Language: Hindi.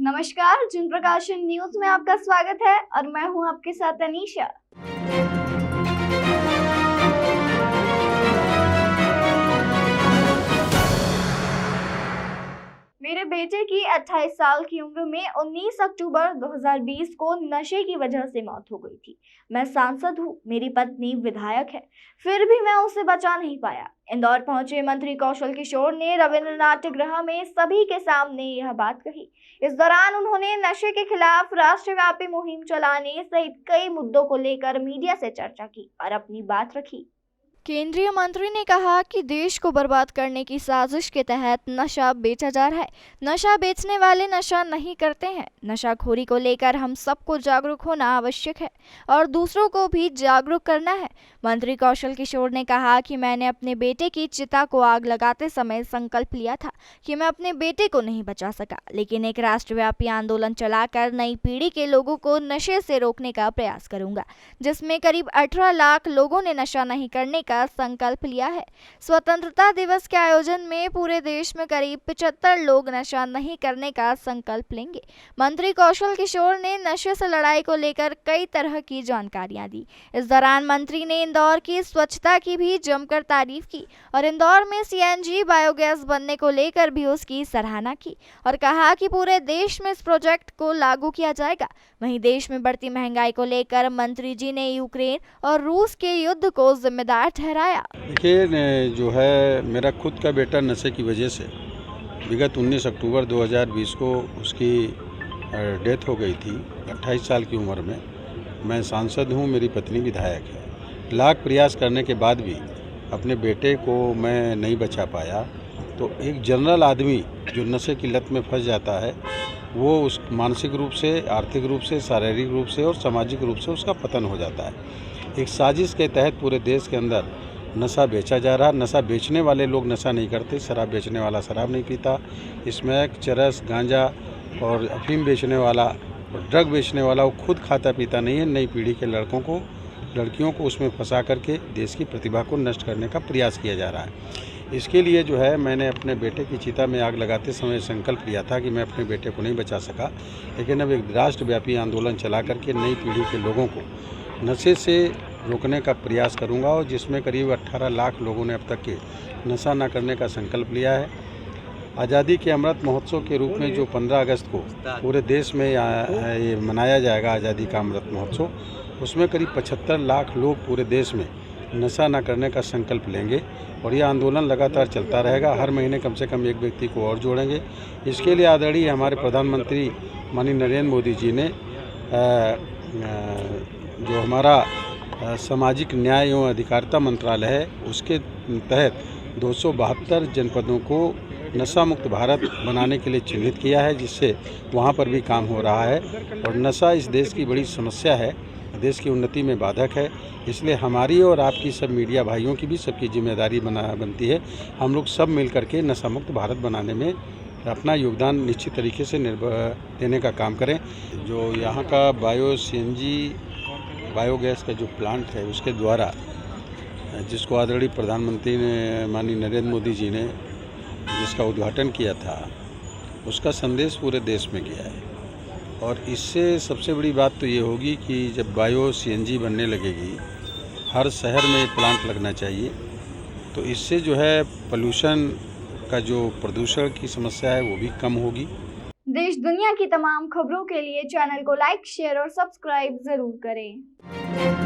नमस्कार, जन प्रकाशन न्यूज में आपका स्वागत है और मैं हूं आपके साथ अनीशा। मेरे बेटे की 28 साल की उम्र में 19 अक्टूबर 2020 को नशे की वजह से मौत हो गई थी। मैं सांसद हूँ, मेरी पत्नी विधायक है, फिर भी मैं उसे बचा नहीं पाया। इंदौर पहुंचे मंत्री कौशल किशोर ने रविंद्र नाट्यगृह में सभी के सामने यह बात कही। इस दौरान उन्होंने नशे के खिलाफ राष्ट्रव्यापी मुहिम चलाने सहित कई मुद्दों को लेकर मीडिया से चर्चा की और अपनी बात रखी। केंद्रीय मंत्री ने कहा कि देश को बर्बाद करने की साजिश के तहत नशा बेचा जा रहा है। नशा बेचने वाले नशा नहीं करते हैं। नशाखोरी को लेकर हम सबको जागरूक होना आवश्यक है और दूसरों को भी जागरूक करना है। मंत्री कौशल किशोर ने कहा कि मैंने अपने बेटे की चिता को आग लगाते समय संकल्प लिया था कि मैं अपने बेटे को नहीं बचा सका, लेकिन एक राष्ट्रव्यापी आंदोलन चलाकर नई पीढ़ी के लोगों को नशे से रोकने का प्रयास करूंगा, जिसमें करीब 18 लाख लोगों ने नशा नहीं करने का संकल्प लिया है। स्वतंत्रता दिवस के आयोजन में पूरे देश में करीब 75 लोग नशा नहीं करने का संकल्प लेंगे। मंत्री कौशल किशोर ने नशे से लड़ाई को लेकर कई तरह की जानकारियां दी। इस दौरान मंत्री ने इंदौर की स्वच्छता की भी जमकर तारीफ की और इंदौर में सीएनजी बायोगैस बनने को लेकर भी उसकी सराहना की और कहा कि पूरे देश में इस प्रोजेक्ट को लागू किया जाएगा। वहीं देश में बढ़ती महंगाई को लेकर मंत्री जी ने यूक्रेन और रूस के युद्ध को जिम्मेदार ठहराया। देखिए, जो है मेरा खुद का बेटा नशे की वजह से विगत 19 अक्टूबर 2020 को उसकी डेथ हो गई थी 28 साल की उम्र में। मैं सांसद हूँ, मेरी पत्नी विधायक है। लाख प्रयास करने के बाद भी अपने बेटे को मैं नहीं बचा पाया। तो एक जनरल आदमी जो नशे की लत में फंस जाता है, वो उस मानसिक रूप से, आर्थिक रूप से, शारीरिक रूप से और सामाजिक रूप से उसका पतन हो जाता है। एक साजिश के तहत पूरे देश के अंदर नशा बेचा जा रहा। नशा बेचने वाले लोग नशा नहीं करते, शराब बेचने वाला शराब नहीं पीता। स्मैक, चरस, गांजा और अफीम बेचने वाला और ड्रग बेचने वाला वो खुद खाता पीता नहीं है। नई पीढ़ी के लड़कियों को उसमें फंसा करके देश की प्रतिभा को नष्ट करने का प्रयास किया जा रहा है। इसके लिए जो है मैंने अपने बेटे की चिता में आग लगाते समय संकल्प लिया था कि मैं अपने बेटे को नहीं बचा सका, लेकिन अब एक राष्ट्रव्यापी आंदोलन चला करके नई पीढ़ी के लोगों को नशे से रोकने का प्रयास करूंगा और जिसमें करीब 18 लाख लोगों ने अब तक के नशा न करने का संकल्प लिया है। आज़ादी के अमृत महोत्सव के रूप में जो 15 अगस्त को पूरे देश में ये मनाया जाएगा, आज़ादी का अमृत महोत्सव, उसमें करीब 75 लाख लोग पूरे देश में नशा न करने का संकल्प लेंगे और ये आंदोलन लगातार चलता रहेगा। हर महीने कम से कम एक व्यक्ति को और जोड़ेंगे। इसके लिए आदरणीय हमारे प्रधानमंत्री माननीय नरेंद्र मोदी जी ने जो हमारा सामाजिक न्याय एवं अधिकारिता मंत्रालय है, उसके तहत 272 जनपदों को नशा मुक्त भारत बनाने के लिए चिन्हित किया है, जिससे वहाँ पर भी काम हो रहा है। और नशा इस देश की बड़ी समस्या है, देश की उन्नति में बाधक है। इसलिए हमारी और आपकी सब मीडिया भाइयों की भी सबकी जिम्मेदारी बनती है। हम लोग सब मिल करके नशा मुक्त भारत बनाने में अपना योगदान निश्चित तरीके से देने का काम करें। जो यहाँ का बायोगैस का जो प्लांट है, उसके द्वारा जिसको आदरणीय प्रधानमंत्री ने माननीय नरेंद्र मोदी जी ने जिसका उद्घाटन किया था, उसका संदेश पूरे देश में गया है। और इससे सबसे बड़ी बात तो ये होगी कि जब बायो सीएनजी बनने लगेगी, हर शहर में प्लांट लगना चाहिए, तो इससे जो है पोल्यूशन का जो प्रदूषण की समस्या है वो भी कम होगी। देश दुनिया की तमाम खबरों के लिए चैनल को लाइक, शेयर और सब्सक्राइब जरूर करें।